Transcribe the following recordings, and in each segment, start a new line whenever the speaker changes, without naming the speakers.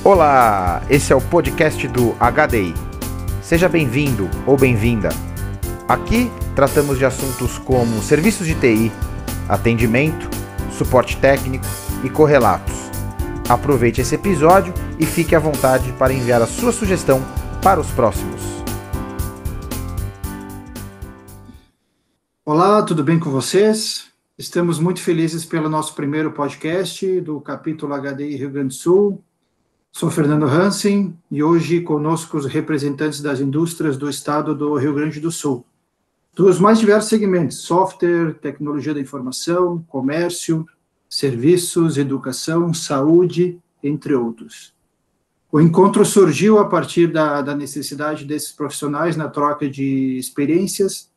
Olá, esse é o podcast do HDI. Seja bem-vindo ou bem-vinda. Aqui tratamos de assuntos como serviços de TI, atendimento, suporte técnico e correlatos. Aproveite esse episódio e fique à vontade para enviar a sua sugestão para os próximos.
Olá, tudo bem com vocês? Estamos muito felizes pelo nosso primeiro podcast do capítulo HDI Rio Grande do Sul. Sou Fernando Hansen e hoje conosco os representantes das indústrias do estado do Rio Grande do Sul, dos mais diversos segmentos: software, tecnologia da informação, comércio, serviços, educação, saúde, entre outros. O encontro surgiu a partir da necessidade desses profissionais na troca de experiências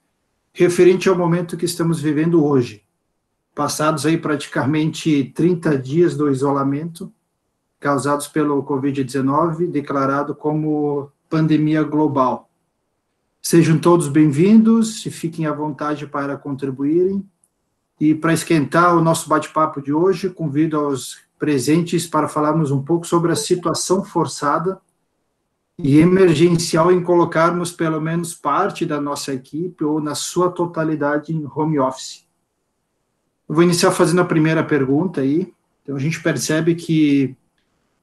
referente ao momento que estamos vivendo hoje, passados aí praticamente 30 dias do isolamento, causados pelo Covid-19, declarado como pandemia global. Sejam todos bem-vindos e fiquem à vontade para contribuírem. E para esquentar o nosso bate-papo de hoje, convido aos presentes para falarmos um pouco sobre a situação forçada e emergencial em colocarmos pelo menos parte da nossa equipe ou na sua totalidade em home office. Eu vou iniciar fazendo a primeira pergunta aí. Então, a gente percebe que,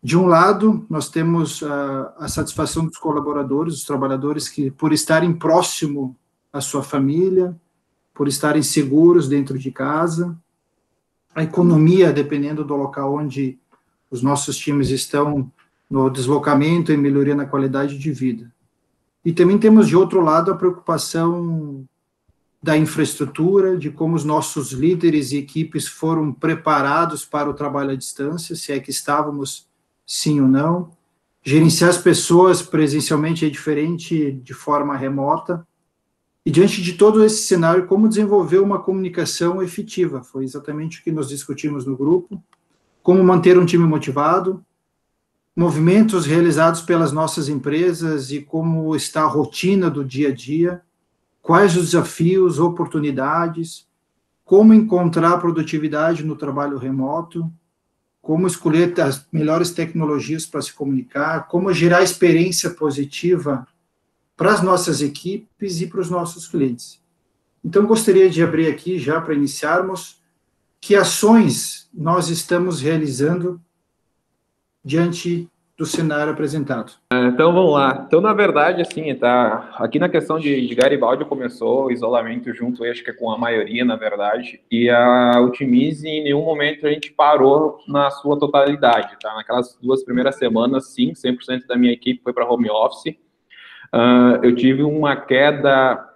de um lado, nós temos a satisfação dos colaboradores, dos trabalhadores, que por estarem próximo à sua família, por estarem seguros dentro de casa, a economia, dependendo do local onde os nossos times estão, no deslocamento e melhoria na qualidade de vida. E também temos, de outro lado, a preocupação da infraestrutura, de como os nossos líderes e equipes foram preparados para o trabalho à distância, se é que estávamos, sim ou não. Gerenciar as pessoas presencialmente é diferente de forma remota. E diante de todo esse cenário, como desenvolver uma comunicação efetiva? Foi exatamente o que nós discutimos no grupo. Como manter um time motivado, movimentos realizados pelas nossas empresas e como está a rotina do dia a dia, quais os desafios, oportunidades, como encontrar produtividade no trabalho remoto, como escolher as melhores tecnologias para se comunicar, como gerar experiência positiva para as nossas equipes e para os nossos clientes. Então, gostaria de abrir aqui, já para iniciarmos, que ações nós estamos realizando diante do cenário apresentado.
Então, vamos lá. Então, na verdade, assim, aqui na questão de Garibaldi começou o isolamento junto, acho que com a maioria, na verdade, e a Utimize, em nenhum momento a gente parou na sua totalidade, tá? Naquelas 2 primeiras semanas, sim, 100% da minha equipe foi para home office. Eu tive uma queda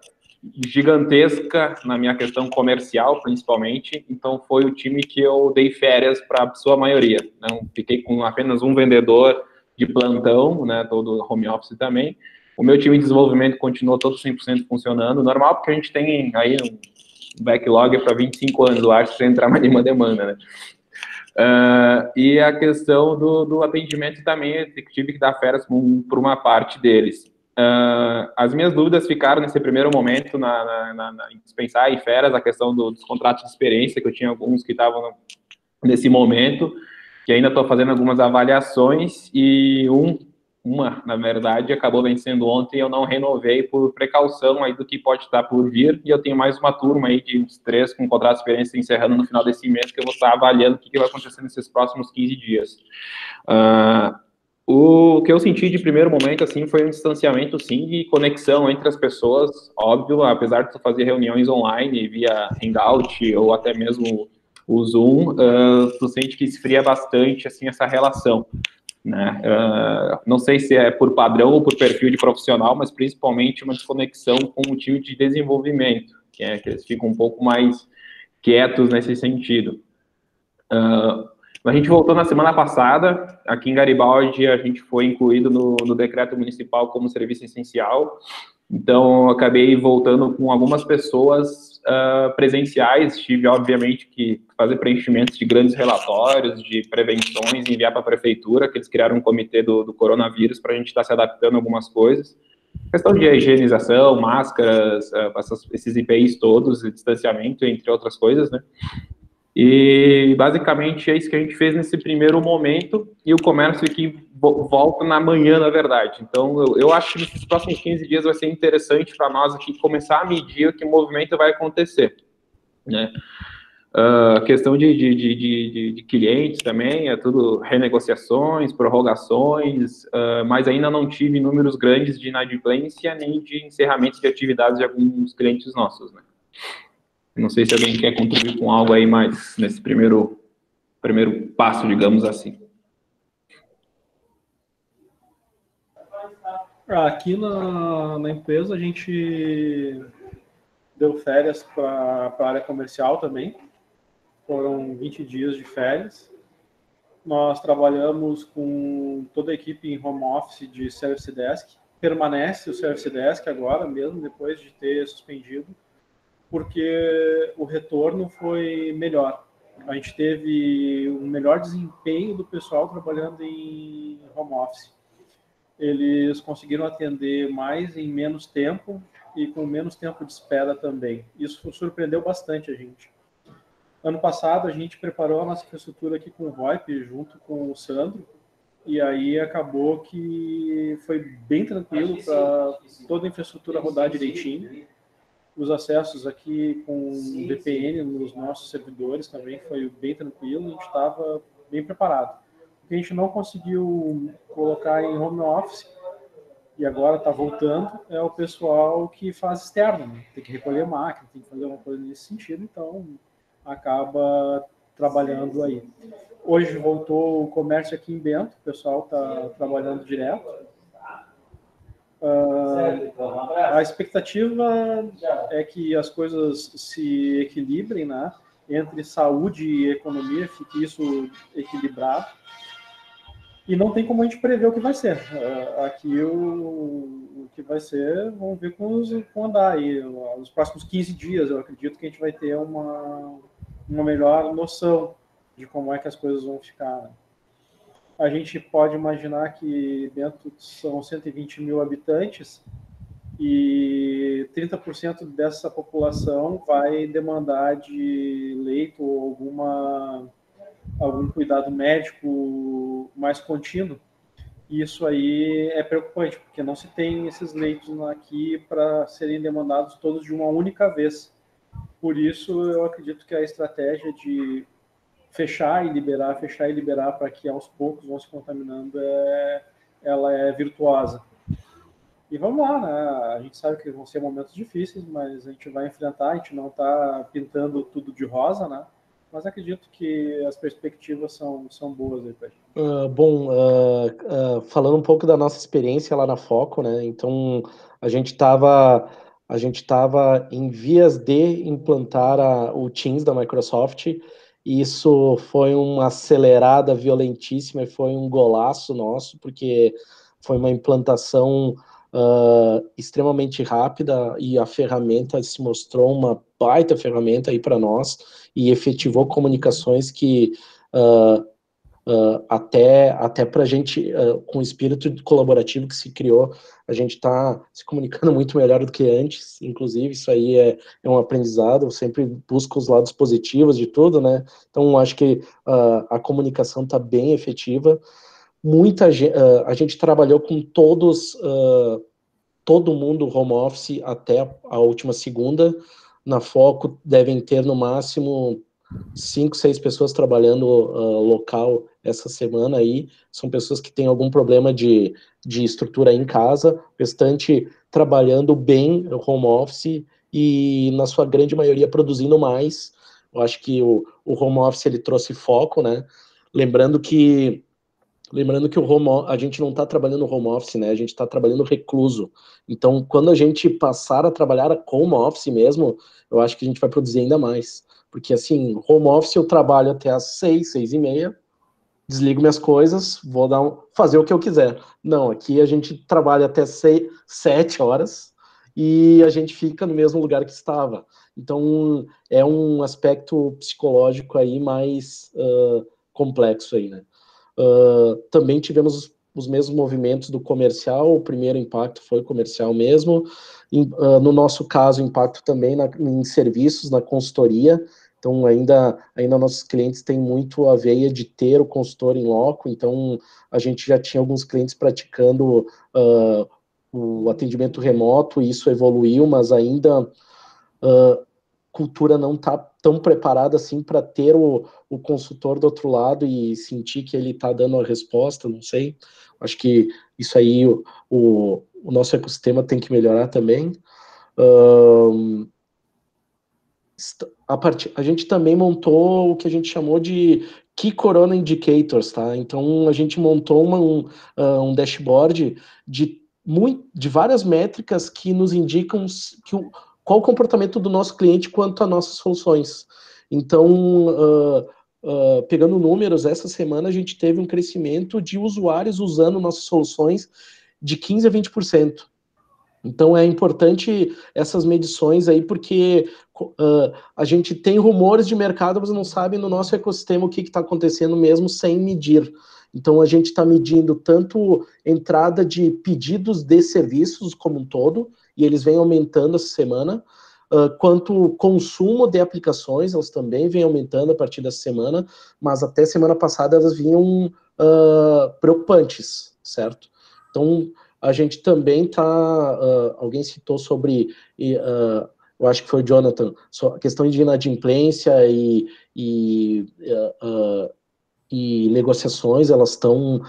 gigantesca na minha questão comercial, principalmente, então foi o time que eu dei férias para a sua maioria. Não fiquei com apenas um vendedor de plantão, né, todo home office também. O meu time de desenvolvimento continuou todo 100% funcionando, normal, porque a gente tem aí um backlog para 25 anos, eu acho, sem entrar mais nenhuma demanda, né. E a questão do atendimento também, eu tive que dar férias por uma parte deles. As minhas dúvidas ficaram nesse primeiro momento em dispensar em férias, a questão dos contratos de experiência, que eu tinha alguns que estavam nesse momento, que ainda estou fazendo algumas avaliações, e uma, na verdade, acabou vencendo ontem, eu não renovei por precaução aí do que pode estar por vir, e eu tenho mais uma turma aí de uns 3 com contrato de experiência encerrando no final desse mês, que eu vou estar avaliando o que vai acontecer nesses próximos 15 dias. O que eu senti de primeiro momento, assim, foi um distanciamento, sim, de conexão entre as pessoas, óbvio, apesar de tu fazer reuniões online, via Hangout, ou até mesmo o Zoom, tu sente que esfria bastante, assim, essa relação, né? Não sei se é por padrão ou por perfil de profissional, mas principalmente uma desconexão com o time de desenvolvimento, que eles ficam um pouco mais quietos nesse sentido. A gente voltou na semana passada, aqui em Garibaldi a gente foi incluído no decreto municipal como serviço essencial, então eu acabei voltando com algumas pessoas presenciais, tive obviamente que fazer preenchimentos de grandes relatórios, de prevenções, enviar para a prefeitura, que eles criaram um comitê do coronavírus para a gente estar se adaptando a algumas coisas. Questão de higienização, máscaras, esses IPIs todos, distanciamento, entre outras coisas, né? E basicamente é isso que a gente fez nesse primeiro momento, e o comércio aqui volto na manhã, na verdade. Então, eu acho que nesses próximos 15 dias vai ser interessante para nós aqui começar a medir que movimento vai acontecer, né? Questão de clientes também, é tudo renegociações, prorrogações, mas ainda não tive números grandes de inadimplência nem de encerramentos de atividades de alguns clientes nossos, né? Não sei se alguém quer contribuir com algo aí mais nesse primeiro passo, digamos assim.
Aqui na empresa a gente deu férias para a área comercial também. Foram 20 dias de férias. Nós trabalhamos com toda a equipe em home office de Service Desk. Permanece o Service Desk agora mesmo, depois de ter suspendido, porque o retorno foi melhor. A gente teve um melhor desempenho do pessoal trabalhando em home office. Eles conseguiram atender mais em menos tempo e com menos tempo de espera também. Isso surpreendeu bastante a gente. Ano passado, a gente preparou a nossa infraestrutura aqui com o VoIP, junto com o Sandro, e aí acabou que foi bem tranquilo para toda a infraestrutura rodar direitinho. Os acessos aqui com VPN nos nossos servidores também foi bem tranquilo, a gente estava bem preparado. O que a gente não conseguiu colocar em home office, e agora está voltando, é o pessoal que faz externo, né? Tem que recolher máquina, tem que fazer uma coisa nesse sentido, então acaba trabalhando aí. Hoje voltou o comércio aqui em Bento, o pessoal está trabalhando direto. A expectativa é que as coisas se equilibrem, né? Entre saúde e economia, fique isso equilibrado. E não tem como a gente prever o que vai ser. Aqui o que vai ser, vamos ver com andar aí. Nos próximos 15 dias, eu acredito que a gente vai ter uma melhor noção de como é que as coisas vão ficar, né? A gente pode imaginar que dentro são 120 mil habitantes e 30% dessa população vai demandar de leito ou algum cuidado médico mais contínuo. E isso aí é preocupante, porque não se tem esses leitos aqui para serem demandados todos de uma única vez. Por isso, eu acredito que a estratégia de fechar e liberar para que aos poucos vão se contaminando, ela é virtuosa. E vamos lá, né? A gente sabe que vão ser momentos difíceis, mas a gente vai enfrentar, a gente não está pintando tudo de rosa, né? Mas acredito que as perspectivas são boas aí pra gente.
Falando um pouco da nossa experiência lá na Foco, né? Então, a gente estava em vias de implantar o Teams da Microsoft. Isso foi uma acelerada violentíssima e foi um golaço nosso, porque foi uma implantação extremamente rápida e a ferramenta se mostrou uma baita ferramenta aí para nós e efetivou comunicações que até para a gente, com o espírito colaborativo que se criou, a gente está se comunicando muito melhor do que antes, inclusive, isso aí é um aprendizado, eu sempre busco os lados positivos de tudo, né? Então, acho que a comunicação está bem efetiva. A gente trabalhou com todo mundo home office até a última segunda. Na Foco devem ter no máximo 5, 6 pessoas trabalhando local essa semana aí. São pessoas que têm algum problema de estrutura em casa, o restante trabalhando bem no home office e na sua grande maioria produzindo mais. Eu acho que o home office ele trouxe foco, né? Lembrando que a gente não está trabalhando no home office, né? A gente está trabalhando recluso. Então, quando a gente passar a trabalhar home office mesmo, eu acho que a gente vai produzir ainda mais. Porque, assim, home office eu trabalho até às 6, 6:30, desligo minhas coisas, vou fazer o que eu quiser. Não, aqui a gente trabalha até 7 horas e a gente fica no mesmo lugar que estava. Então, é um aspecto psicológico aí mais complexo aí, né? Também tivemos os mesmos movimentos do comercial, o primeiro impacto foi comercial mesmo, no nosso caso, impacto também em serviços, na consultoria, Então, ainda nossos clientes têm muito a veia de ter o consultor em loco, então a gente já tinha alguns clientes praticando o atendimento remoto, e isso evoluiu, mas ainda cultura não está tão preparada assim para ter o consultor do outro lado e sentir que ele está dando a resposta, não sei. Acho que isso aí, o nosso ecossistema tem que melhorar também. A gente também montou o que a gente chamou de Key Corona Indicators, tá? Então, a gente montou um dashboard de várias métricas que nos indicam qual o comportamento do nosso cliente quanto às nossas soluções. Então, pegando números, essa semana a gente teve um crescimento de usuários usando nossas soluções de 15% a 20%. Então, é importante essas medições aí, porque a gente tem rumores de mercado, mas não sabe no nosso ecossistema o que está acontecendo mesmo sem medir. Então, a gente está medindo tanto entrada de pedidos de serviços como um todo, e eles vêm aumentando essa semana, quanto consumo de aplicações, elas também vêm aumentando a partir dessa semana, mas até semana passada elas vinham preocupantes, certo? Então, a gente também está... alguém citou sobre... eu acho que foi o Jonathan, a questão de inadimplência e negociações, elas estão...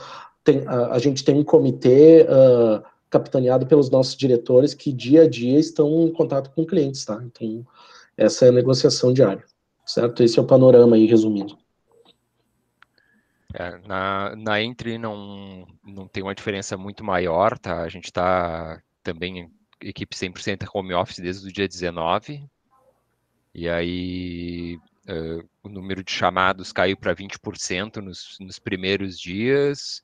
a gente tem um comitê capitaneado pelos nossos diretores que dia a dia estão em contato com clientes, tá? Então, essa é a negociação diária, certo? Esse é o panorama aí, resumindo.
Na Entry não tem uma diferença muito maior, tá? A gente está também equipe 100% home office desde o dia 19, e aí o número de chamados caiu para 20% nos primeiros dias,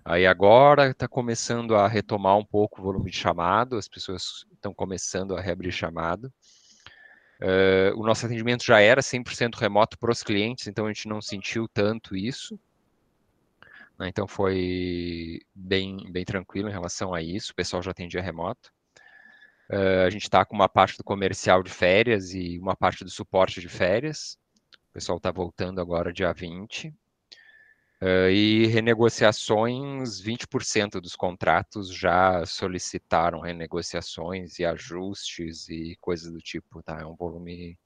aí agora está começando a retomar um pouco o volume de chamado, as pessoas estão começando a reabrir chamado. O nosso atendimento já era 100% remoto para os clientes, então a gente não sentiu tanto isso. Então foi bem tranquilo em relação a isso, o pessoal já atendia remoto. A gente está com uma parte do comercial de férias e uma parte do suporte de férias. O pessoal está voltando agora dia 20. E renegociações, 20% dos contratos já solicitaram renegociações e ajustes e coisas do tipo, tá? É um volume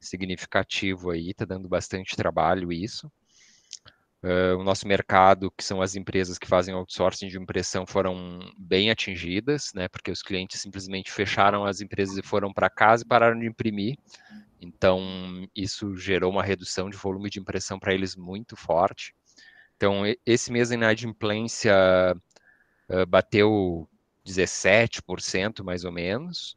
significativo aí, está dando bastante trabalho isso. O nosso mercado, que são as empresas que fazem outsourcing de impressão, foram bem atingidas, né? Porque os clientes simplesmente fecharam as empresas e foram para casa e pararam de imprimir. Então, isso gerou uma redução de volume de impressão para eles muito forte. Então, esse mês a inadimplência bateu 17%, mais ou menos.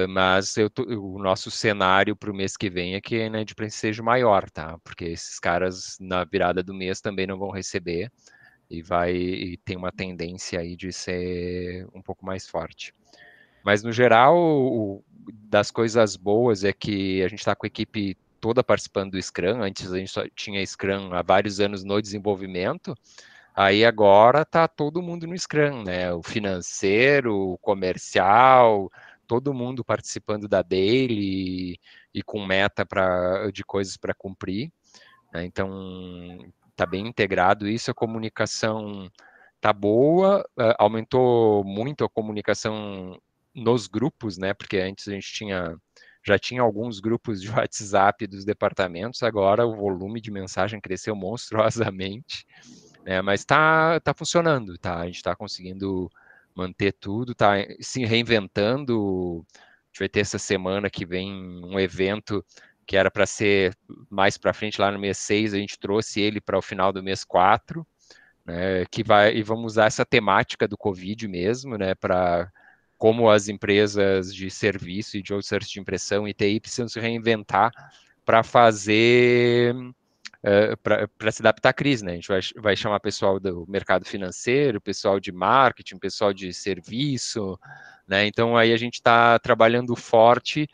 Mas o nosso cenário para o mês que vem é que a inadimplência seja maior, tá? Porque esses caras na virada do mês também não vão receber e tem uma tendência aí de ser um pouco mais forte. Mas no geral, das coisas boas é que a gente está com a equipe toda participando do Scrum. Antes a gente só tinha Scrum há vários anos no desenvolvimento. Aí agora está todo mundo no Scrum, né? O financeiro, o comercial, todo mundo participando da daily e com meta de coisas para cumprir. Né? Então, está bem integrado isso. A comunicação está boa, aumentou muito a comunicação nos grupos, né? Porque antes a gente já tinha alguns grupos de WhatsApp dos departamentos, agora o volume de mensagem cresceu monstruosamente. Mas está funcionando, tá? A gente está conseguindo manter tudo, está se reinventando. A gente vai ter essa semana que vem um evento que era para ser mais para frente, lá no mês 6, a gente trouxe ele para o final do mês 4, né, e vamos usar essa temática do Covid mesmo, né, para como as empresas de serviço e de outsourcing de impressão e TI precisam se reinventar para fazer... para se adaptar à crise, né? A gente vai chamar pessoal do mercado financeiro, pessoal de marketing, pessoal de serviço, né? Então aí a gente está trabalhando forte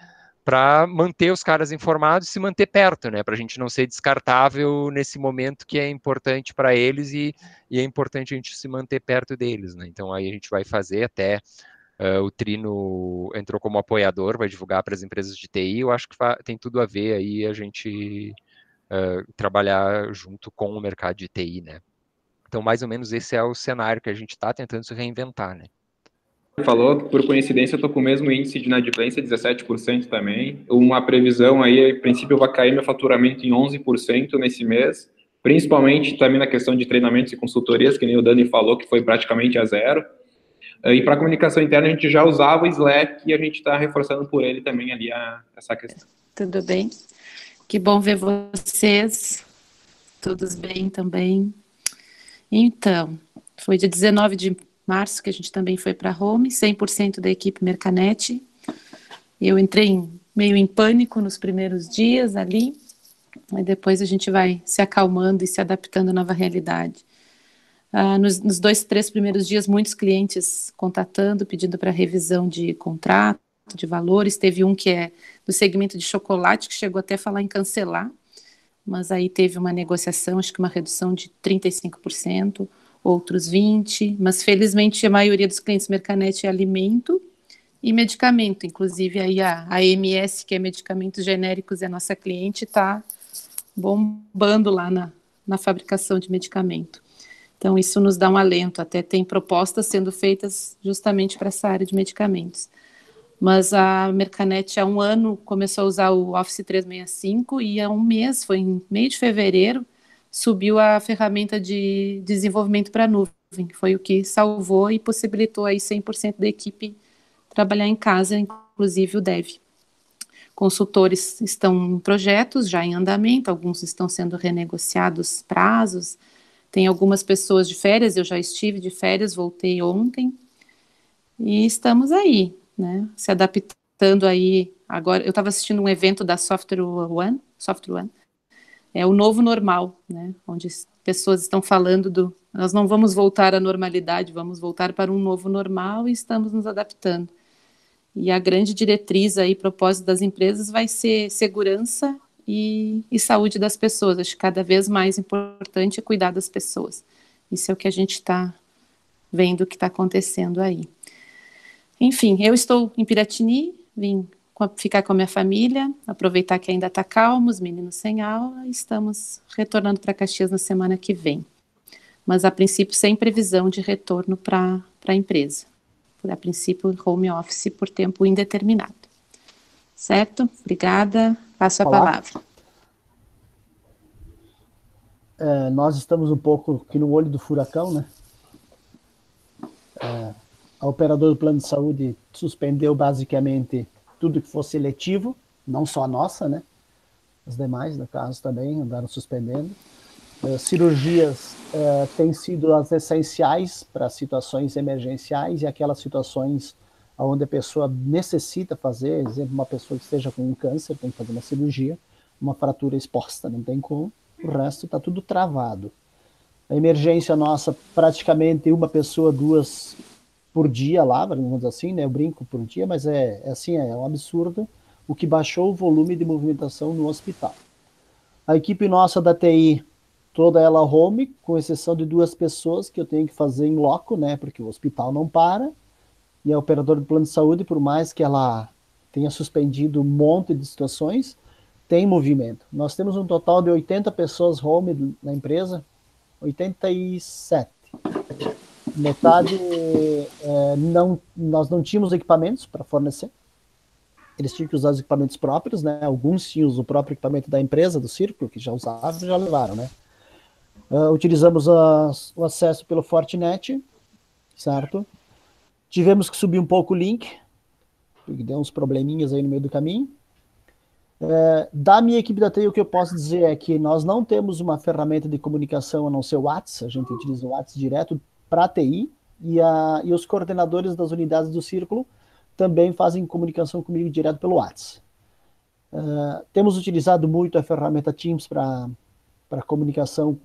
para manter os caras informados e se manter perto, né? Para a gente não ser descartável nesse momento que é importante para eles e é importante a gente se manter perto deles, né? Então aí a gente vai fazer até o Trino entrou como apoiador, vai divulgar para as empresas de TI. Eu acho que tem tudo a ver aí a gente trabalhar junto com o mercado de TI, né? Então, mais ou menos esse é o cenário que a gente está tentando se reinventar, né?
Falou, por coincidência, eu estou com o mesmo índice de inadimplência, 17% também. Uma previsão aí, a princípio, vai cair meu faturamento em 11% nesse mês, principalmente também na questão de treinamentos e consultorias, que nem o Dani falou, que foi praticamente a zero. E para comunicação interna, a gente já usava o Slack e a gente está reforçando por ele também ali essa questão.
Tudo bem? Que bom ver vocês. Todos bem também. Então, foi dia 19 de março que a gente também foi para Home, 100% da equipe Mercanet. Eu entrei meio em pânico nos primeiros dias ali, mas depois a gente vai se acalmando e se adaptando à nova realidade. Nos 2, 3 primeiros dias, muitos clientes contatando, pedindo para revisão de contrato, de valores. Teve um que é do segmento de chocolate, que chegou até a falar em cancelar, mas aí teve uma negociação, acho que uma redução de 35%, outros 20%, mas felizmente a maioria dos clientes Mercanet é alimento e medicamento, inclusive aí a AMS, que é medicamentos genéricos, é nossa cliente, está bombando lá na fabricação de medicamento. Então isso nos dá um alento, até tem propostas sendo feitas justamente para essa área de medicamentos. Mas a Mercanet há 1 ano começou a usar o Office 365 e há 1 mês, foi em meio de fevereiro, subiu a ferramenta de desenvolvimento para a nuvem, que foi o que salvou e possibilitou aí 100% da equipe trabalhar em casa, inclusive o dev. Consultores estão em projetos já em andamento, alguns estão sendo renegociados prazos, tem algumas pessoas de férias, eu já estive de férias, voltei ontem, e estamos aí, né, se adaptando aí. Agora, eu estava assistindo um evento da Software One, é o novo normal, né, onde pessoas estão falando nós não vamos voltar à normalidade, vamos voltar para um novo normal e estamos nos adaptando. E a grande diretriz aí, propósito das empresas vai ser segurança e saúde das pessoas. Acho que cada vez mais importante é cuidar das pessoas. Isso é o que a gente está vendo que está acontecendo aí. Enfim, eu estou em Piratini, vim ficar com a minha família, aproveitar que ainda está calmo, os meninos sem aula, e estamos retornando para Caxias na semana que vem. Mas, a princípio, sem previsão de retorno para a empresa. A princípio, home office por tempo indeterminado. Certo? Obrigada. Passo a palavra.
Nós estamos um pouco aqui no olho do furacão, né? A operadora do plano de saúde suspendeu basicamente tudo que fosse eletivo, não só a nossa, né? Os demais, no caso, também andaram suspendendo. Cirurgias têm sido as essenciais para situações emergenciais e aquelas situações onde a pessoa necessita fazer, por exemplo, uma pessoa que esteja com um câncer, tem que fazer uma cirurgia, uma fratura exposta, não tem como, o resto está tudo travado. A emergência nossa, praticamente 1 pessoa, 2 por dia lá, vamos dizer assim, né? Eu brinco por dia, mas é um absurdo o que baixou o volume de movimentação no hospital. A equipe nossa da TI, toda ela home, com exceção de 2 pessoas que eu tenho que fazer em loco, né? Porque o hospital não para, e a operadora do plano de saúde, por mais que ela tenha suspendido um monte de situações, tem movimento. Nós temos um total de 80 pessoas home na empresa, 87. Metade, nós não tínhamos equipamentos para fornecer, eles tinham que usar os equipamentos próprios, né? Alguns tinham o próprio equipamento da empresa, do Círculo, que já usavam, já levaram, né? Utilizamos o acesso pelo Fortinet, certo? Tivemos que subir um pouco o link, porque deu uns probleminhas aí no meio do caminho. Da minha equipe da TI, o que eu posso dizer é que nós não temos uma ferramenta de comunicação a não ser o WhatsApp, a gente utiliza o WhatsApp direto para a TI, e os coordenadores das unidades do Círculo também fazem comunicação comigo direto pelo WhatsApp. Temos utilizado muito a ferramenta Teams para comunicação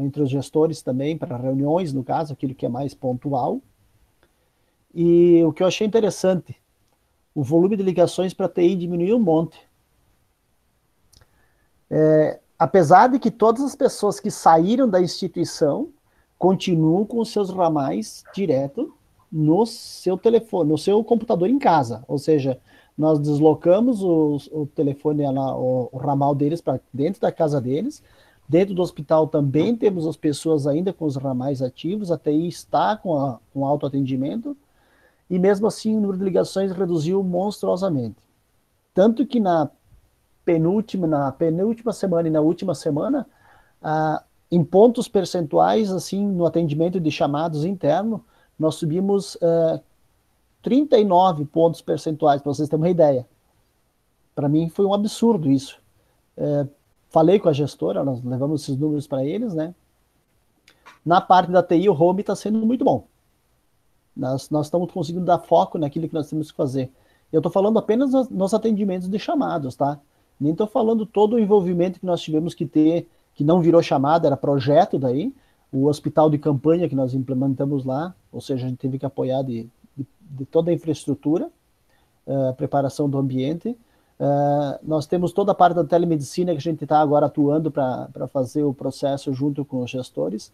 entre os gestores também, para reuniões, no caso, aquilo que é mais pontual. E o que eu achei interessante, o volume de ligações para a TI diminuiu um monte. Apesar de que todas as pessoas que saíram da instituição continuam com os seus ramais direto no seu telefone, no seu computador em casa. Ou seja, nós deslocamos o telefone, o ramal deles para dentro da casa deles. Dentro do hospital também temos as pessoas ainda com os ramais ativos, a TI está com autoatendimento, e mesmo assim o número de ligações reduziu monstruosamente. Tanto que na penúltima semana e na última semana, em pontos percentuais, assim, no atendimento de chamados interno, nós subimos 39 pontos percentuais, para vocês terem uma ideia. Para mim foi um absurdo isso. Falei com a gestora, nós levamos esses números para eles, né? Na parte da TI, o home está sendo muito bom. Nós estamos conseguindo dar foco naquilo que nós temos que fazer. Eu estou falando apenas nos atendimentos de chamados, tá? Nem estou falando todo o envolvimento que nós tivemos que ter, que não virou chamada, era projeto daí, o hospital de campanha que nós implementamos lá, ou seja, a gente teve que apoiar de toda a infraestrutura, preparação do ambiente. Nós temos toda a parte da telemedicina que a gente está agora atuando para fazer o processo junto com os gestores.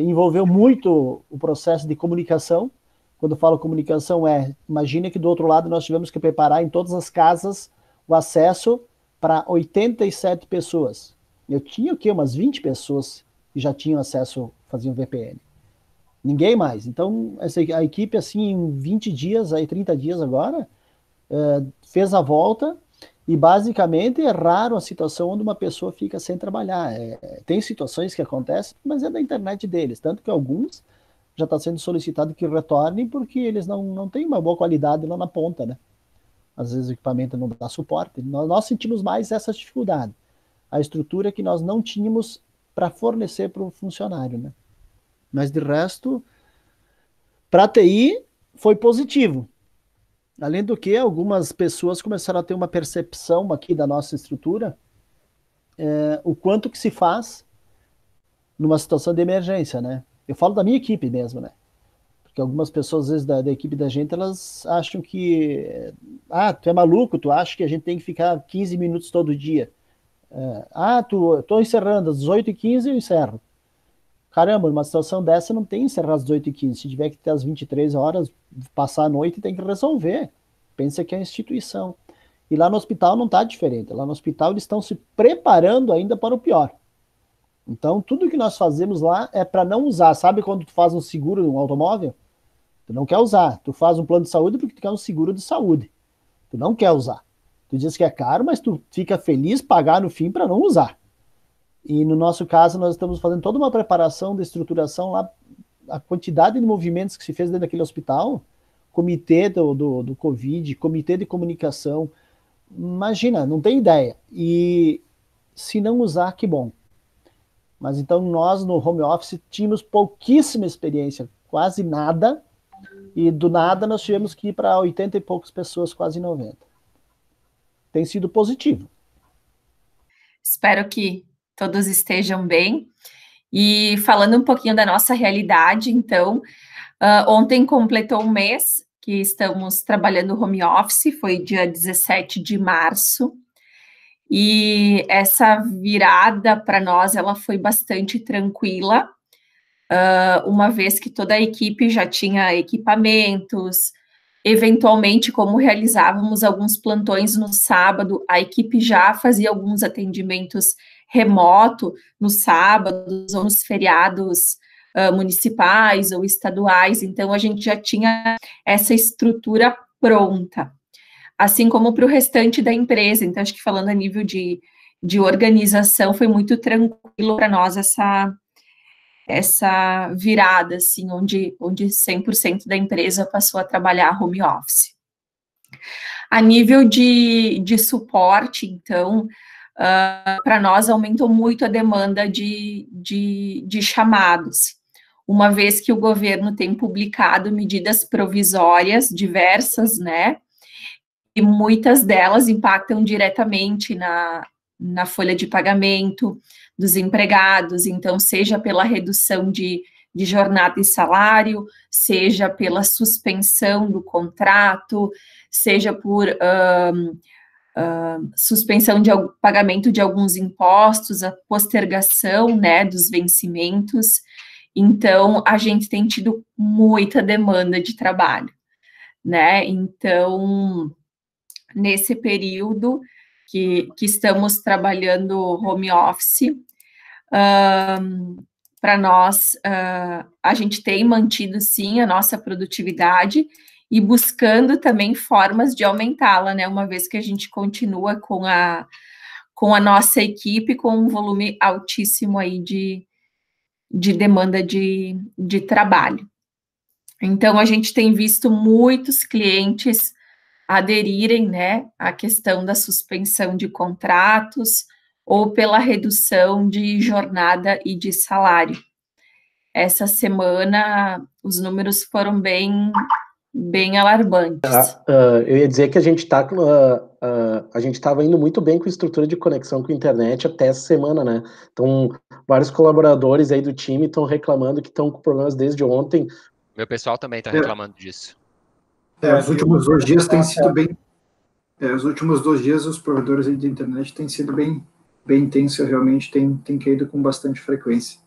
Envolveu muito o processo de comunicação. Quando eu falo comunicação, imagina que do outro lado nós tivemos que preparar em todas as casas o acesso para 87 pessoas. Eu tinha o quê? Umas 20 pessoas que já tinham acesso, faziam VPN. Ninguém mais. Então, a equipe, assim, em 20 dias, aí 30 dias agora, fez a volta, e basicamente é raro a situação onde uma pessoa fica sem trabalhar. Tem situações que acontecem, mas é da internet deles, tanto que alguns já está sendo solicitado que retornem porque eles não têm uma boa qualidade lá na ponta, né? Às vezes o equipamento não dá suporte. Nós sentimos mais essa dificuldade. A estrutura que nós não tínhamos para fornecer para o funcionário, né? Mas de resto, para a TI foi positivo. Além do que, algumas pessoas começaram a ter uma percepção aqui da nossa estrutura, o quanto que se faz numa situação de emergência, né? Eu falo da minha equipe mesmo, né? Porque algumas pessoas, às vezes, da equipe da gente, elas acham que... tu é maluco, tu acha que a gente tem que ficar 15 minutos todo dia. Tô encerrando, às 18h15 eu encerro. Caramba, numa situação dessa não tem que encerrar às 18h15. Se tiver que ter às 23 horas, passar a noite, tem que resolver. Pensa que é a instituição. E lá no hospital não está diferente. Lá no hospital eles estão se preparando ainda para o pior. Então, tudo que nós fazemos lá é para não usar. Sabe quando tu faz um seguro de um automóvel? Tu não quer usar. Tu faz um plano de saúde porque tu quer um seguro de saúde. Tu não quer usar. Tu diz que é caro, mas tu fica feliz pagar no fim para não usar. E no nosso caso, nós estamos fazendo toda uma preparação de estruturação lá. A quantidade de movimentos que se fez dentro daquele hospital, comitê do Covid, comitê de comunicação, imagina, não tem ideia. E se não usar, que bom. Mas então nós no home office tínhamos pouquíssima experiência, quase nada, e do nada nós tivemos que ir para 80 e poucas pessoas, quase 90. Tem sido positivo.
Espero que todos estejam bem. E falando um pouquinho da nossa realidade, então, ontem completou um mês que estamos trabalhando home office, foi dia 17 de março, e essa virada para nós, ela foi bastante tranquila, uma vez que toda a equipe já tinha equipamentos, eventualmente, como realizávamos alguns plantões no sábado, a equipe já fazia alguns atendimentos remoto nos sábados ou nos feriados municipais ou estaduais, então a gente já tinha essa estrutura pronta, assim como para o restante da empresa. Então, acho que falando a nível de organização, foi muito tranquilo para nós essa virada, assim, onde 100% da empresa passou a trabalhar home office. A nível de suporte, então, para nós aumentou muito a demanda de chamados, uma vez que o governo tem publicado medidas provisórias diversas, né, e muitas delas impactam diretamente na folha de pagamento dos empregados, então, seja pela redução de jornada e salário, seja pela suspensão do contrato, seja por suspensão de pagamento de alguns impostos, a postergação, né, dos vencimentos. Então, a gente tem tido muita demanda de trabalho, né? Então, nesse período que estamos trabalhando home office, para nós, a gente tem mantido, sim, a nossa produtividade e buscando também formas de aumentá-la, né? Uma vez que a gente continua com a nossa equipe com um volume altíssimo aí de demanda de trabalho. Então, a gente tem visto muitos clientes aderirem, né, à questão da suspensão de contratos ou pela redução de jornada e de salário. Essa semana, os números foram bem alarmantes.
Eu ia dizer que a gente estava indo muito bem com a estrutura de conexão com a internet até essa semana, né? Então, vários colaboradores aí do time estão reclamando que estão com problemas desde ontem.
Meu pessoal também está reclamando disso.
Os últimos 2 dias têm sido bem... os últimos 2 dias os provedores de internet têm sido bem intensos, realmente tem caído com bastante frequência.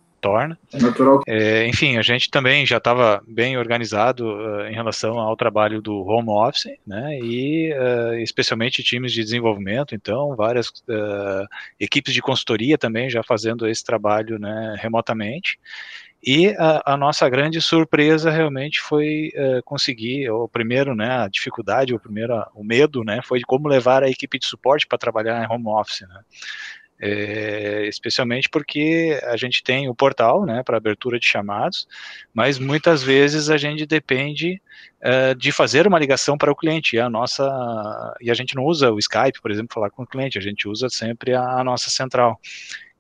É natural. Enfim, a gente também já estava bem organizado em relação ao trabalho do home office, né, e especialmente times de desenvolvimento, então várias equipes de consultoria também já fazendo esse trabalho, né, remotamente. E a nossa grande surpresa realmente foi conseguir, primeiro, né, a dificuldade, o medo, né, foi de como levar a equipe de suporte para trabalhar em home office, né. Especialmente porque a gente tem o portal, né, para abertura de chamados, mas muitas vezes a gente depende de fazer uma ligação para o cliente, e a gente não usa o Skype, por exemplo, falar com o cliente, a gente usa sempre a nossa central.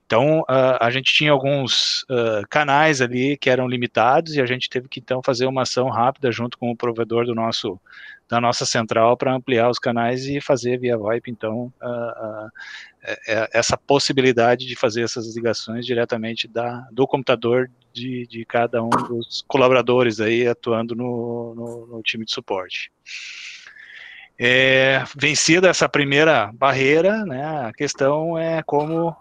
Então, a gente tinha alguns canais ali que eram limitados, e a gente teve que, então, fazer uma ação rápida junto com o provedor da nossa central para ampliar os canais e fazer via VoIP, então, essa possibilidade de fazer essas ligações diretamente do computador de cada um dos colaboradores aí atuando no time de suporte. Vencida essa primeira barreira, né, a questão é como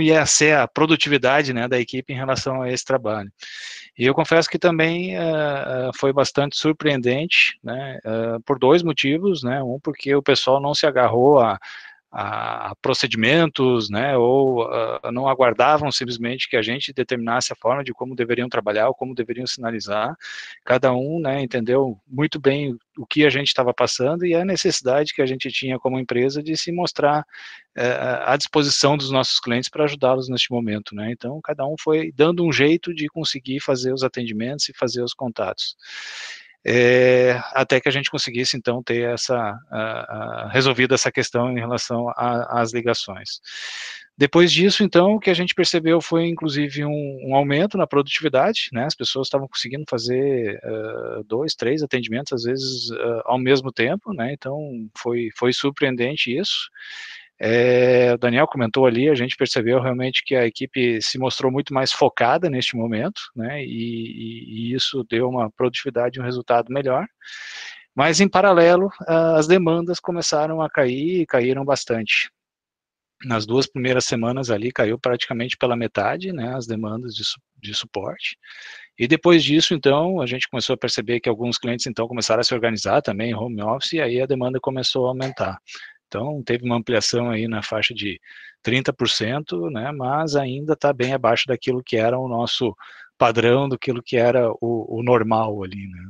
ia ser a produtividade, né, da equipe em relação a esse trabalho. E eu confesso que também foi bastante surpreendente, né, por 2 motivos, né, um porque o pessoal não se agarrou a procedimentos, né, ou não aguardavam simplesmente que a gente determinasse a forma de como deveriam trabalhar ou como deveriam sinalizar. Cada um, né, entendeu muito bem o que a gente estava passando e a necessidade que a gente tinha como empresa de se mostrar à disposição dos nossos clientes para ajudá-los neste momento, né. Então, cada um foi dando um jeito de conseguir fazer os atendimentos e fazer os contatos. Até que a gente conseguisse, então, ter resolvida essa questão em relação às ligações. Depois disso, então, o que a gente percebeu foi, inclusive, um aumento na produtividade, né, as pessoas estavam conseguindo fazer 2, 3 atendimentos, às vezes, ao mesmo tempo, né, então foi surpreendente isso. O Daniel comentou ali, a gente percebeu realmente que a equipe se mostrou muito mais focada neste momento, né, e isso deu uma produtividade e um resultado melhor, mas em paralelo, as demandas começaram a cair, e caíram bastante. Nas 2 primeiras semanas ali, caiu praticamente pela metade, né, as demandas de suporte, e depois disso, então, a gente começou a perceber que alguns clientes, então, começaram a se organizar também em home office, e aí a demanda começou a aumentar. Então, teve uma ampliação aí na faixa de 30%, né, mas ainda está bem abaixo daquilo que era o nosso padrão, daquilo que era o normal ali, né.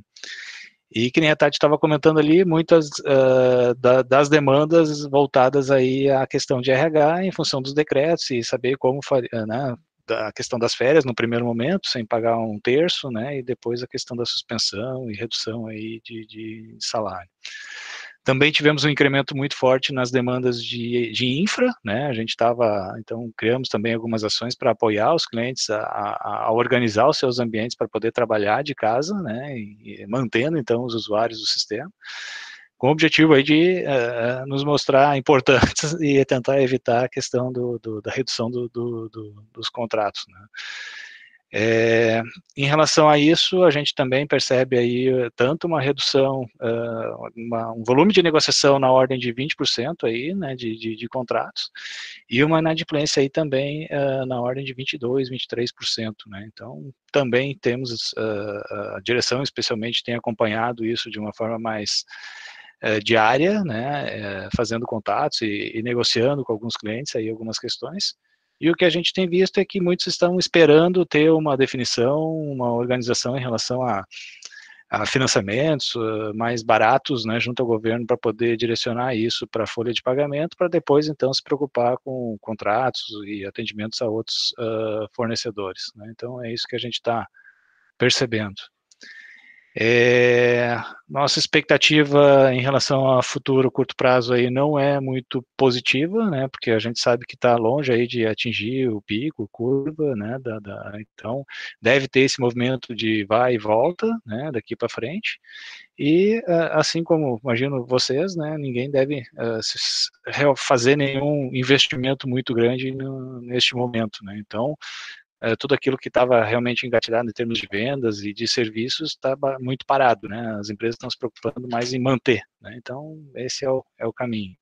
E que nem a Tati estava comentando ali, muitas das demandas voltadas aí à questão de RH em função dos decretos e saber como, né, a questão das férias no primeiro momento, sem pagar 1/3, né, e depois a questão da suspensão e redução aí de salário. Também tivemos um incremento muito forte nas demandas de infra, né, a gente estava, então, criamos também algumas ações para apoiar os clientes a organizar os seus ambientes para poder trabalhar de casa, né, e mantendo, então, os usuários do sistema, com o objetivo aí de nos mostrar importantes e tentar evitar a questão da redução dos contratos, né. Em relação a isso, a gente também percebe aí tanto uma redução, um volume de negociação na ordem de 20% aí, né, de contratos, e uma inadimplência aí também na ordem de 22%, 23%, né, então também temos, a direção especialmente tem acompanhado isso de uma forma mais diária, né, fazendo contatos e negociando com alguns clientes aí algumas questões. E o que a gente tem visto é que muitos estão esperando ter uma definição, uma organização em relação a financiamentos mais baratos, né, junto ao governo, para poder direcionar isso para a folha de pagamento, para depois, então, se preocupar com contratos e atendimentos a outros fornecedores, né? Então, é isso que a gente está percebendo. Nossa expectativa em relação a futuro curto prazo aí não é muito positiva, né, porque a gente sabe que está longe aí de atingir o pico, curva, né, então deve ter esse movimento de vai e volta, né, daqui para frente, e assim como imagino vocês, né, ninguém deve fazer nenhum investimento muito grande neste momento, né, então tudo aquilo que estava realmente engatilhado em termos de vendas e de serviços estava muito parado, né? As empresas estão se preocupando mais em manter, né? Então, esse é o caminho.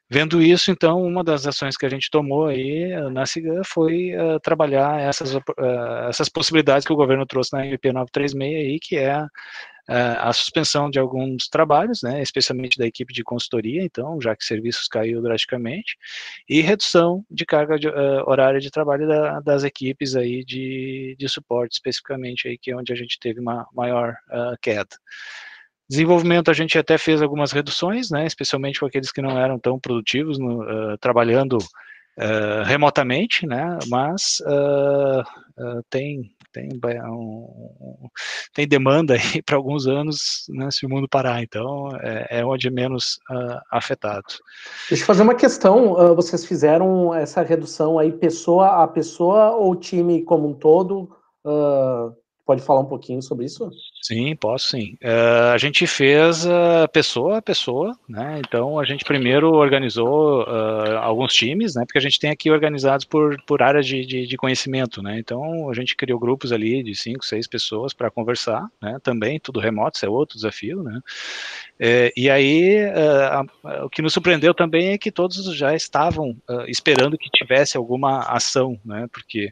Vendo isso, então, uma das ações que a gente tomou aí na Cigan foi trabalhar essas possibilidades que o governo trouxe na MP 936 aí, que é a suspensão de alguns trabalhos, né, especialmente da equipe de consultoria, então, já que serviços caiu drasticamente, e redução de carga horária de trabalho das equipes aí de suporte, especificamente aí, que é onde a gente teve uma maior queda. Desenvolvimento, a gente até fez algumas reduções, né, especialmente com aqueles que não eram tão produtivos, trabalhando remotamente, né, mas tem demanda aí para alguns anos, né, se o mundo parar, então é onde é menos afetado.
Deixa eu fazer uma questão, vocês fizeram essa redução aí pessoa a pessoa ou time como um todo? Pode falar um pouquinho sobre isso?
Sim, posso sim. A gente fez pessoa a pessoa, né? Então a gente primeiro organizou alguns times, né? Porque a gente tem aqui organizados por áreas de conhecimento, né? Então a gente criou grupos ali de 5, 6 pessoas para conversar, né? Também tudo remoto, isso é outro desafio, né? E aí o que nos surpreendeu também é que todos já estavam esperando que tivesse alguma ação, né? Porque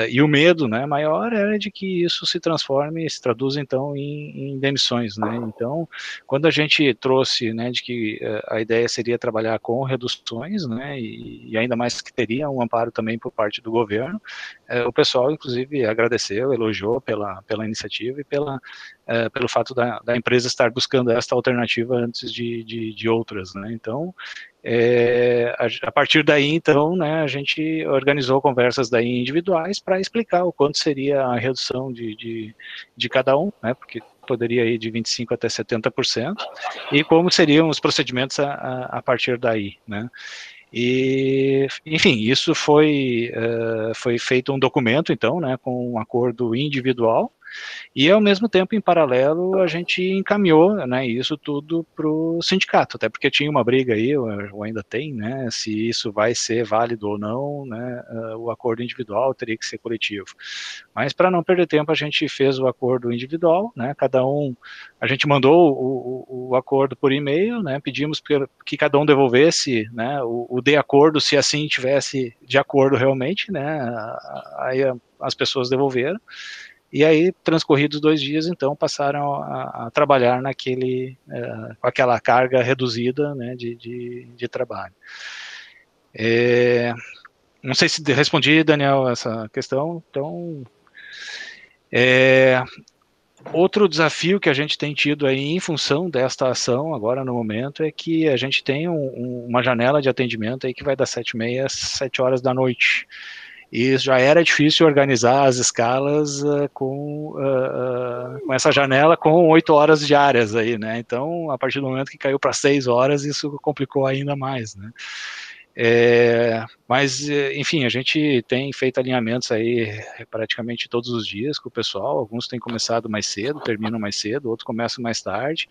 e o medo, né, maior era de que isso se transforme, se traduza então em demissões, né? Então, quando a gente trouxe, né, de que a ideia seria trabalhar com reduções, né, e ainda mais que teria um amparo também por parte do governo, o pessoal inclusive agradeceu, elogiou pela iniciativa e pelo fato da empresa estar buscando esta alternativa antes de outras, né? Então, a partir daí, então, né, a gente organizou conversas daí individuais para explicar o quanto seria a redução de cada um, né, porque poderia ir de 25% até 70%, e como seriam os procedimentos a partir daí, né. E, enfim, isso foi feito um documento, então, né, com um acordo individual, e ao mesmo tempo, em paralelo, a gente encaminhou, né, isso tudo para o sindicato, até porque tinha uma briga aí, ou ainda tem, né, se isso vai ser válido ou não, né, o acordo individual teria que ser coletivo. Mas para não perder tempo, a gente fez o acordo individual, né, a gente mandou o acordo por e-mail, né, pedimos que cada um devolvesse, né, o de acordo, se assim tivesse de acordo realmente, né, aí as pessoas devolveram. E aí, transcorridos 2 dias, então, passaram a trabalhar com aquela carga reduzida, né, de trabalho. Não sei se respondi, Daniel, essa questão. Então, outro desafio que a gente tem tido aí em função desta ação, agora no momento, é que a gente tem uma janela de atendimento aí que vai das 7h30 às 7h da noite. E já era difícil organizar as escalas com essa janela com 8 horas diárias aí, né? Então, a partir do momento que caiu para 6 horas, isso complicou ainda mais, né? Mas, enfim, a gente tem feito alinhamentos aí praticamente todos os dias com o pessoal. Alguns têm começado mais cedo, terminam mais cedo, outros começam mais tarde.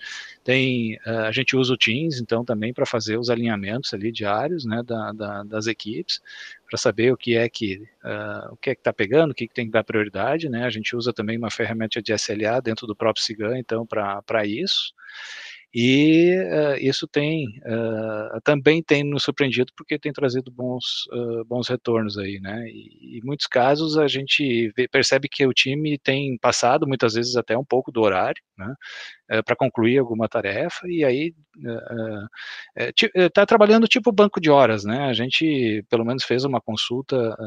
A gente usa o Teams, então, também para fazer os alinhamentos ali diários, né, das equipes, para saber o que é que está pegando, o que tem que dar prioridade, né? A gente usa também uma ferramenta de SLA dentro do próprio Cigan, então, para isso. E isso também tem nos surpreendido porque tem trazido bons retornos aí, né? E em muitos casos a gente percebe que o time tem passado muitas vezes até um pouco do horário, né? Para concluir alguma tarefa, e aí está trabalhando tipo banco de horas, né? A gente pelo menos fez uma consulta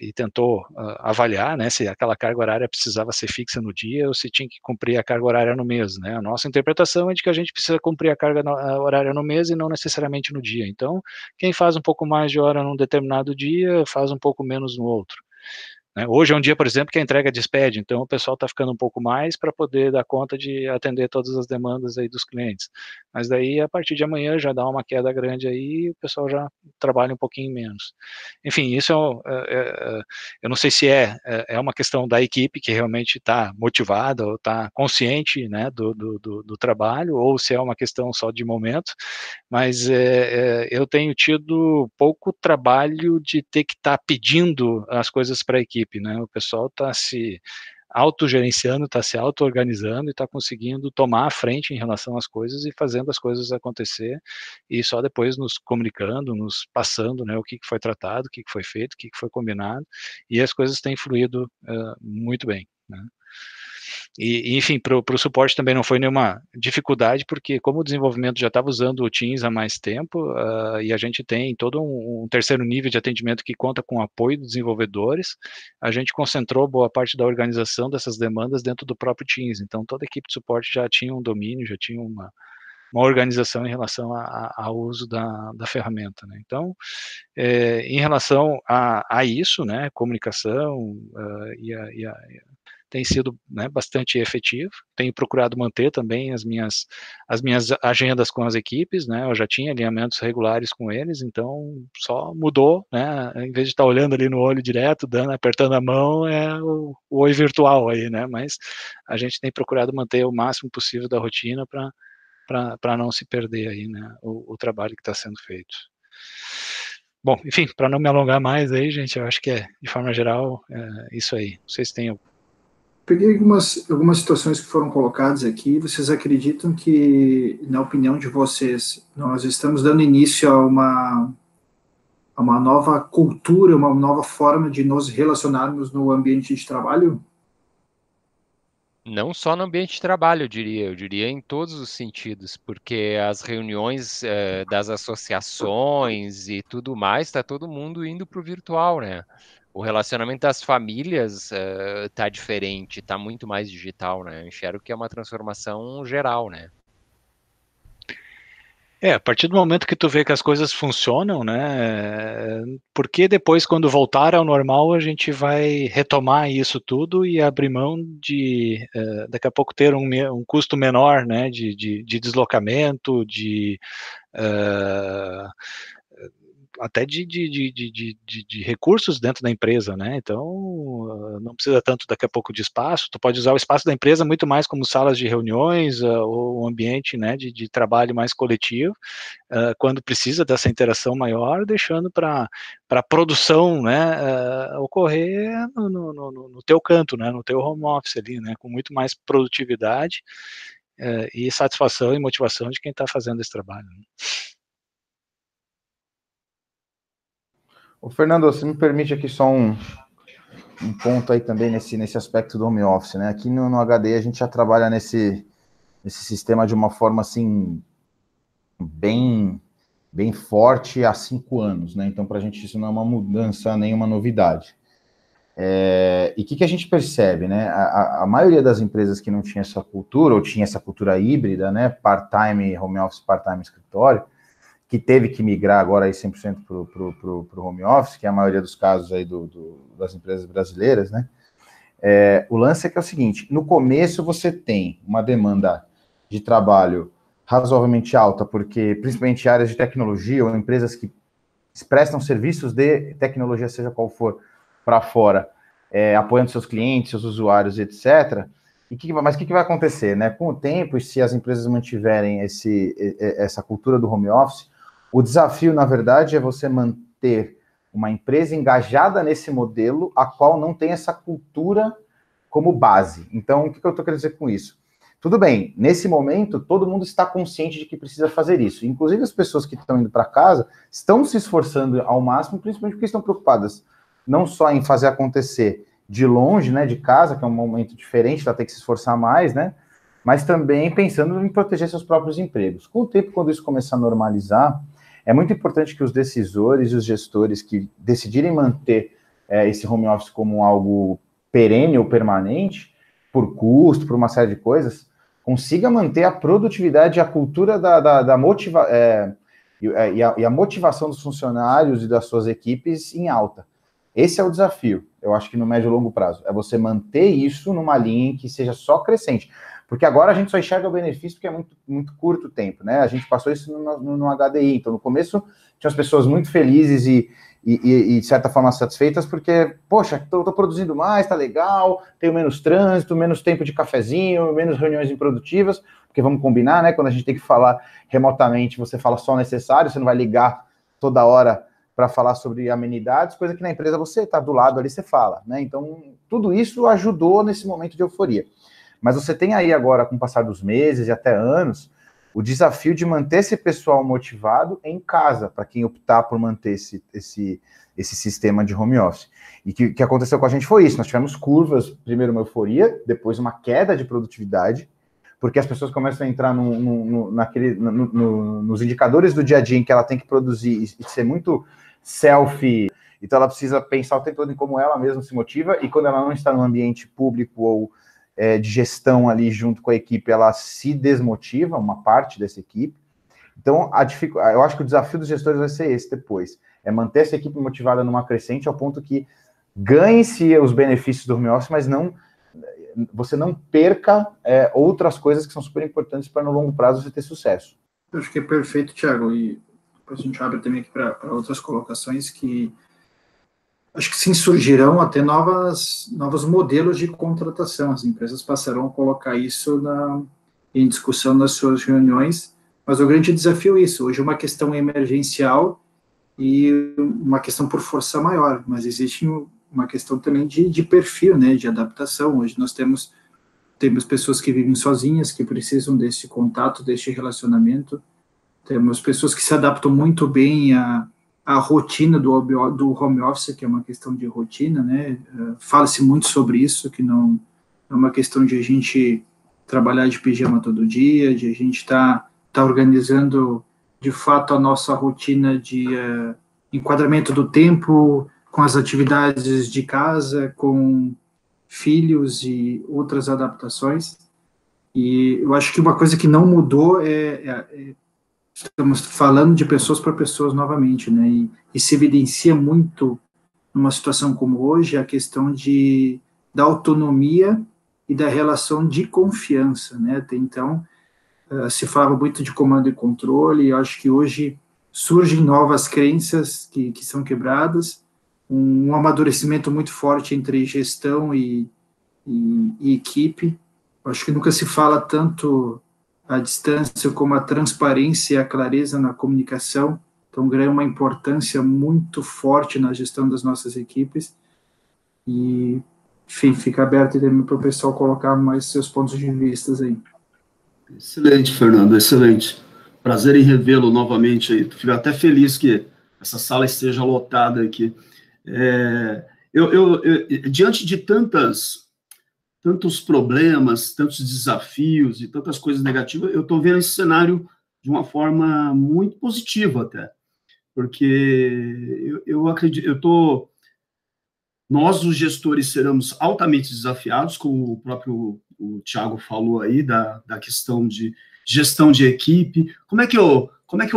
e tentou avaliar, né, se aquela carga horária precisava ser fixa no dia ou se tinha que cumprir a carga horária no mês, né? A nossa interpretação é de que a gente precisa cumprir a carga horária no mês e não necessariamente no dia. Então, quem faz um pouco mais de hora num determinado dia, faz um pouco menos no outro. Hoje é um dia, por exemplo, que a entrega despede, então o pessoal está ficando um pouco mais para poder dar conta de atender todas as demandas aí dos clientes. Mas daí, a partir de amanhã, já dá uma queda grande aí e o pessoal já trabalha um pouquinho menos. Enfim, isso eu não sei se é uma questão da equipe que realmente está motivada ou está consciente, né, do trabalho, ou se é uma questão só de momento, mas eu tenho tido pouco trabalho de ter que estar pedindo as coisas para a equipe, né? O pessoal está se autogerenciando, está se auto-organizando e está conseguindo tomar a frente em relação às coisas e fazendo as coisas acontecer, e só depois nos comunicando, nos passando, né, o que foi tratado, o que foi feito, o que foi combinado, e as coisas têm fluído muito bem, né? E enfim, para o suporte também não foi nenhuma dificuldade, porque como o desenvolvimento já estava usando o Teams há mais tempo, e a gente tem todo um terceiro nível de atendimento que conta com o apoio dos desenvolvedores, a gente concentrou boa parte da organização dessas demandas dentro do próprio Teams. Então, toda a equipe de suporte já tinha um domínio, já tinha uma organização em relação ao uso da ferramenta, né? Então, em relação a isso, né, comunicação tem sido, né, bastante efetivo. Tenho procurado manter também as minhas agendas com as equipes, né? Eu já tinha alinhamentos regulares com eles, então só mudou, né? Em vez de estar olhando ali no olho direto, apertando a mão, é o oi virtual aí, né? Mas a gente tem procurado manter o máximo possível da rotina para não se perder aí, né, o trabalho que está sendo feito. Bom, enfim, para não me alongar mais aí, gente, eu acho que de forma geral, isso aí. Vocês têm...
Peguei algumas situações que foram colocadas aqui. Vocês acreditam que, na opinião de vocês, nós estamos dando início a uma nova cultura, uma nova forma de nos relacionarmos no ambiente de trabalho?
Não só no ambiente de trabalho, eu diria em todos os sentidos, porque as reuniões das associações e tudo mais, está todo mundo indo para o virtual, né? O relacionamento das famílias está diferente, está muito mais digital, né? Eu enxergo que é uma transformação geral, né?
A partir do momento que tu vê que as coisas funcionam, né, porque depois, quando voltar ao normal, a gente vai retomar isso tudo e abrir mão de, daqui a pouco, ter um custo menor, né, de deslocamento, até de recursos dentro da empresa, né? Então, não precisa tanto daqui a pouco de espaço, tu pode usar o espaço da empresa muito mais como salas de reuniões, ou um ambiente, né, de trabalho mais coletivo, quando precisa dessa interação maior, deixando para a produção, né, ocorrer no teu canto, né, no teu home office ali, né, com muito mais produtividade e satisfação e motivação de quem está fazendo esse trabalho, né?
Ô, Fernando, você me permite aqui só um ponto aí também nesse aspecto do home office, né? Aqui no HDI a gente já trabalha nesse sistema de uma forma, assim, bem forte há 5 anos, né? Então, para a gente isso não é uma mudança, nem uma novidade. E o que a gente percebe, né? A maioria das empresas que não tinha essa cultura, ou tinha essa cultura híbrida, né? Part-time home office, part-time escritório, que teve que migrar agora aí 100% para o home office, que é a maioria dos casos aí das empresas brasileiras, né? O lance é que é o seguinte: no começo você tem uma demanda de trabalho razoavelmente alta, porque principalmente áreas de tecnologia ou empresas que prestam serviços de tecnologia, seja qual for, para fora, apoiando seus clientes, seus usuários, etc. Mas o que vai acontecer, né? Com o tempo, e se as empresas mantiverem essa cultura do home office, o desafio, na verdade, é você manter uma empresa engajada nesse modelo, a qual não tem essa cultura como base. Então, o que eu estou querendo dizer com isso? Tudo bem, nesse momento, todo mundo está consciente de que precisa fazer isso. Inclusive, as pessoas que estão indo para casa estão se esforçando ao máximo, principalmente porque estão preocupadas não só em fazer acontecer de longe, né, de casa, que é um momento diferente, vai ter que se esforçar mais, né, mas também pensando em proteger seus próprios empregos. Com o tempo, quando isso começar a normalizar, é muito importante que os decisores e os gestores que decidirem manter esse home office como algo perene ou permanente, por custo, por uma série de coisas, consiga manter a produtividade e a cultura e a motivação dos funcionários e das suas equipes em alta. Esse é o desafio, eu acho que no médio e longo prazo, é você manter isso numa linha que seja só crescente, porque agora a gente só enxerga o benefício porque é muito, muito curto o tempo, né? A gente passou isso no HDI, então no começo tinha as pessoas muito felizes e de certa forma satisfeitas, porque, poxa, estou produzindo mais, tá legal, tenho menos trânsito, menos tempo de cafezinho, menos reuniões improdutivas, porque vamos combinar, né? Quando a gente tem que falar remotamente, você fala só o necessário, você não vai ligar toda hora para falar sobre amenidades, coisa que na empresa você está do lado ali, você fala, né? Então, tudo isso ajudou nesse momento de euforia. Mas você tem aí agora, com o passar dos meses e até anos, o desafio de manter esse pessoal motivado em casa, para quem optar por manter esse sistema de home office. E o que aconteceu com a gente foi isso, nós tivemos curvas, primeiro uma euforia, depois uma queda de produtividade, porque as pessoas começam a entrar nos indicadores do dia a dia em que ela tem que produzir e ser muito selfie, então ela precisa pensar o tempo todo em como ela mesma se motiva, e quando ela não está num ambiente público ou de gestão ali junto com a equipe, ela se desmotiva, uma parte dessa equipe. Então, eu acho que o desafio dos gestores vai ser esse depois, é manter essa equipe motivada numa crescente ao ponto que ganhe-se os benefícios do home office, mas você não perca outras coisas que são super importantes para no longo prazo você ter sucesso.
Eu acho que é perfeito, Thiago, e depois a gente abre também aqui para outras colocações que acho que sim, surgirão até novos modelos de contratação. As empresas passarão a colocar isso em discussão nas suas reuniões, mas o grande desafio é isso. Hoje é uma questão emergencial e uma questão por força maior, mas existe uma questão também de perfil, né, de adaptação. Hoje nós temos pessoas que vivem sozinhas, que precisam desse contato, desse relacionamento. Temos pessoas que se adaptam muito bem a rotina do home office, que é uma questão de rotina, né? Fala-se muito sobre isso, que não é uma questão de a gente trabalhar de pijama todo dia, de a gente tá organizando, de fato, a nossa rotina de enquadramento do tempo, com as atividades de casa, com filhos e outras adaptações. E eu acho que uma coisa que não mudou estamos falando de pessoas para pessoas novamente, né, e se evidencia muito numa situação como hoje a questão da autonomia e da relação de confiança, né, até então se falava muito de comando e controle, e acho que hoje surgem novas crenças que são quebradas, um amadurecimento muito forte entre gestão e equipe. Acho que nunca se fala tanto a distância como a transparência e a clareza na comunicação, então ganha uma importância muito forte na gestão das nossas equipes, e, enfim, fica aberto também para o pessoal colocar mais seus pontos de vista aí.
Excelente, Fernando, excelente. Prazer em revê-lo novamente aí, fico até feliz que essa sala esteja lotada aqui. Diante de tantos problemas, tantos desafios e tantas coisas negativas, eu estou vendo esse cenário de uma forma muito positiva até, porque eu acredito, nós, os gestores, seremos altamente desafiados, como o próprio Thiago falou aí, da questão de gestão de equipe. Como é que eu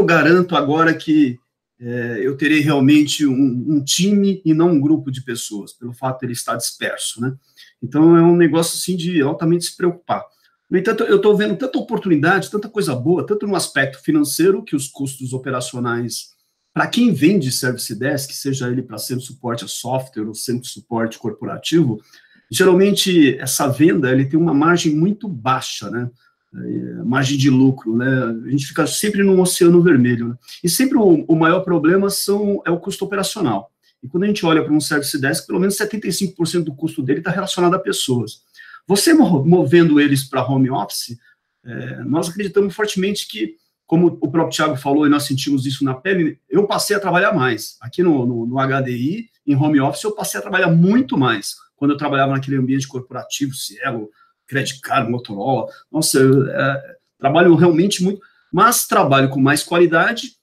garanto agora que eu terei realmente um time e não um grupo de pessoas, pelo fato de ele estar disperso, né? Então, é um negócio, assim, de altamente se preocupar. No entanto, eu estou vendo tanta oportunidade, tanta coisa boa, tanto no aspecto financeiro, que os custos operacionais para quem vende Service Desk, seja ele para centro de suporte a software ou centro de suporte corporativo, geralmente essa venda ele tem uma margem muito baixa, né? Margem de lucro, né? A gente fica sempre num oceano vermelho, né? E sempre o maior problema é o custo operacional. E quando a gente olha para um Service Desk, pelo menos 75% do custo dele está relacionado a pessoas. Você movendo eles para home office, nós acreditamos fortemente que, como o próprio Thiago falou, e nós sentimos isso na pele, eu passei a trabalhar mais. Aqui no HDI, em home office, eu passei a trabalhar muito mais. Quando eu trabalhava naquele ambiente corporativo, Cielo, Credit Card, Motorola, nossa, eu trabalho realmente muito, mas trabalho com mais qualidade,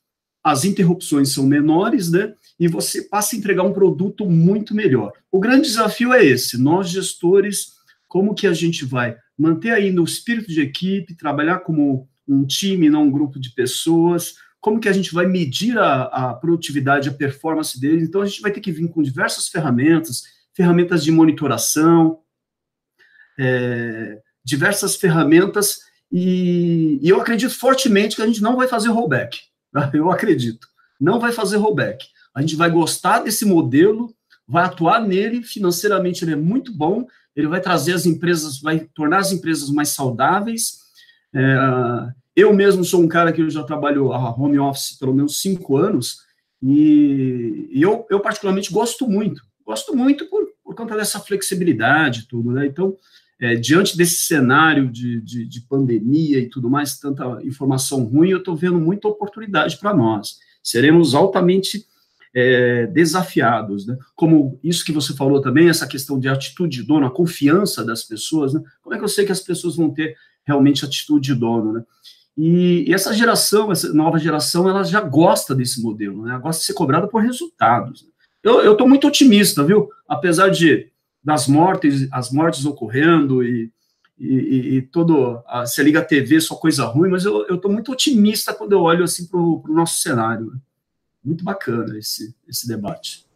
as interrupções são menores, né, e você passa a entregar um produto muito melhor. O grande desafio é esse, nós gestores, como que a gente vai manter ainda o espírito de equipe, trabalhar como um time, não um grupo de pessoas, como que a gente vai medir a produtividade, a performance deles. Então, a gente vai ter que vir com diversas ferramentas de monitoração, diversas ferramentas, e eu acredito fortemente que a gente não vai fazer rollback. Tá? Eu acredito. Não vai fazer rollback. A gente vai gostar desse modelo, vai atuar nele, financeiramente ele é muito bom, ele vai trazer as empresas, vai tornar as empresas mais saudáveis. Eu mesmo sou um cara que eu já trabalho a home office pelo menos 5 anos, e eu particularmente gosto muito por conta dessa flexibilidade e tudo, né? Então, diante desse cenário de pandemia e tudo mais, tanta informação ruim, eu estou vendo muita oportunidade para nós. Seremos altamente desafiados, né? Como isso que você falou também, essa questão de atitude de dono, a confiança das pessoas, né? Como é que eu sei que as pessoas vão ter realmente atitude de dono, né? E essa nova geração, ela já gosta desse modelo, né? Ela gosta de ser cobrada por resultados. Né? Eu estou muito otimista, viu? Apesar as mortes ocorrendo e todo, você liga a TV, só coisa ruim, mas eu estou muito otimista quando eu olho assim para o nosso cenário. Né? Muito bacana esse debate.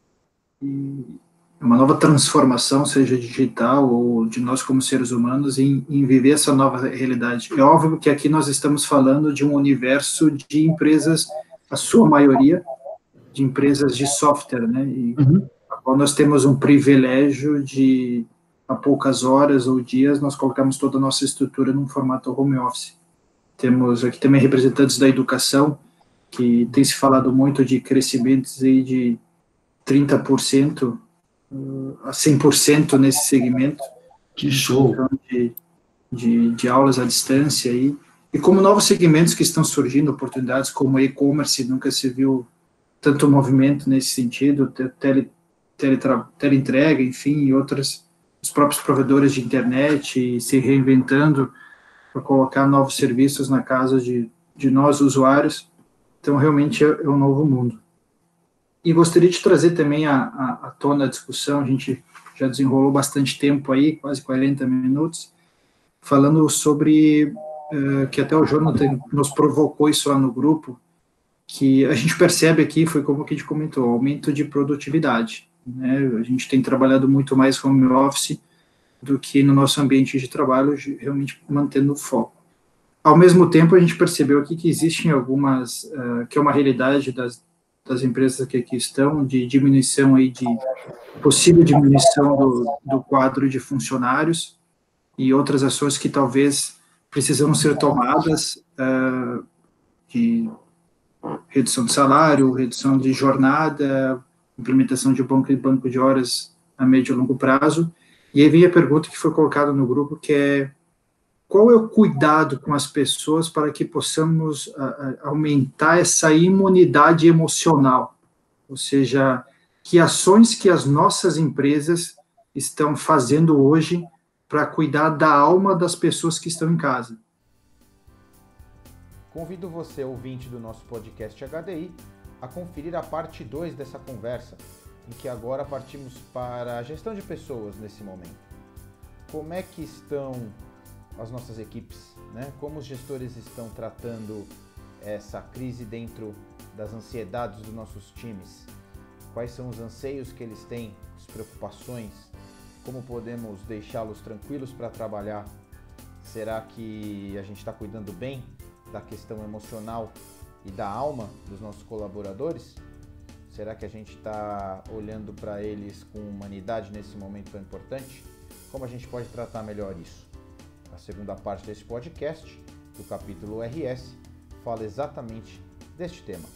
Uma nova transformação, seja digital ou de nós como seres humanos, em viver essa nova realidade. É óbvio que aqui nós estamos falando de um universo de empresas, a sua maioria, de empresas de software, né? E nós temos um privilégio de, a poucas horas ou dias, nós colocamos toda a nossa estrutura num formato home office. Temos aqui também representantes da educação, que tem se falado muito de crescimentos aí de 30%, a 100% nesse segmento.
Que show!
De aulas à distância aí. E como novos segmentos que estão surgindo, oportunidades como e-commerce, nunca se viu tanto movimento nesse sentido, teleentrega, enfim, e outras, os próprios provedores de internet se reinventando para colocar novos serviços na casa de nós, usuários. Então, realmente é um novo mundo. E gostaria de trazer também à tona a discussão, a gente já desenrolou bastante tempo aí, quase 40 minutos, falando sobre, que até o Jonathan nos provocou isso lá no grupo, que a gente percebe aqui, foi como que a gente comentou, aumento de produtividade. Né? A gente tem trabalhado muito mais home office do que no nosso ambiente de trabalho, realmente mantendo o foco. Ao mesmo tempo, a gente percebeu aqui que existem algumas, que é uma realidade das empresas que aqui estão, de diminuição aí, de possível diminuição do quadro de funcionários e outras ações que talvez precisam ser tomadas, de redução de salário, redução de jornada, implementação de banco de horas a médio e longo prazo. E aí vem a pergunta que foi colocada no grupo, que é: qual é o cuidado com as pessoas para que possamos aumentar essa imunidade emocional? Ou seja, que ações que as nossas empresas estão fazendo hoje para cuidar da alma das pessoas que estão em casa?
Convido você, ouvinte do nosso podcast HDI, a conferir a parte 2 dessa conversa, em que agora partimos para a gestão de pessoas nesse momento. Como é que estão as nossas equipes, né? Como os gestores estão tratando essa crise dentro das ansiedades dos nossos times? Quais são os anseios que eles têm, as preocupações? Como podemos deixá-los tranquilos para trabalhar? Será que a gente está cuidando bem da questão emocional e da alma dos nossos colaboradores? Será que a gente está olhando para eles com humanidade nesse momento tão importante? Como a gente pode tratar melhor isso? A segunda parte desse podcast, do capítulo RS, fala exatamente deste tema.